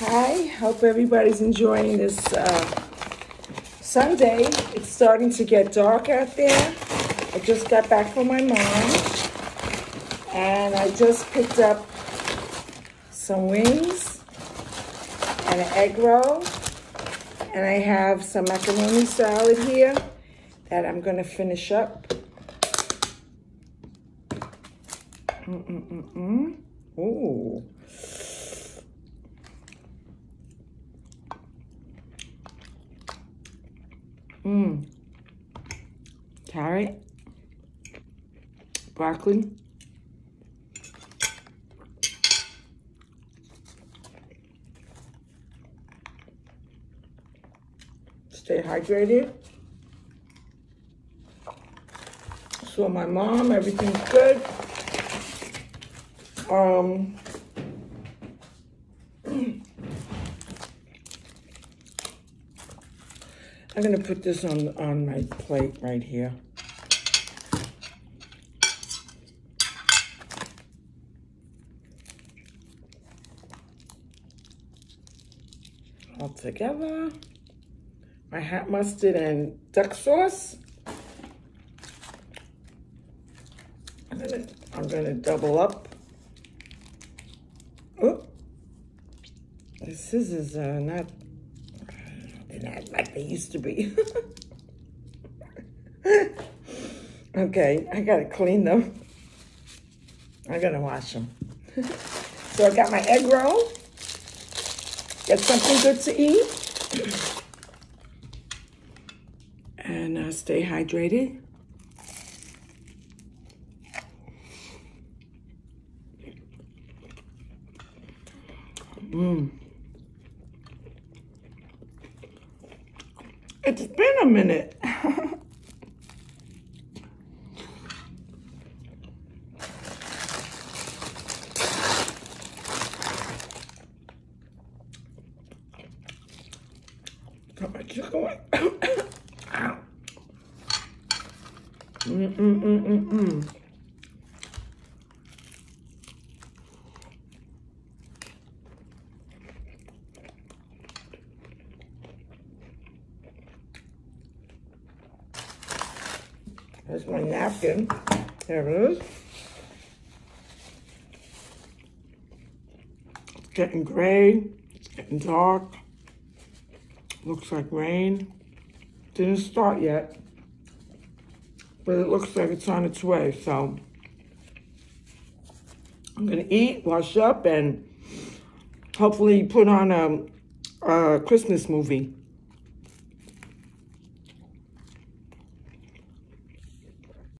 Hi, hope everybody's enjoying this Sunday. It's starting to get dark out there. I just got back from my mom and I just picked up some wings and an egg roll, and I have some macaroni salad here that I'm going to finish up. Ooh. Carrot, broccoli, stay hydrated. Saw my mom, everything's good. I'm gonna put this on my plate right here. All together. My hot mustard and duck sauce. I'm gonna double up. Oh, the scissors are not like they used to be. Okay, I gotta clean them. I gotta wash them. So I got my egg roll. Get something good to eat. And stay hydrated. It's been a minute. Got my chicken wing. Ow. There's my napkin. There it is. It's getting gray. It's getting dark. Looks like rain. Didn't start yet, but it looks like it's on its way. So I'm gonna eat, wash up, and hopefully put on a Christmas movie.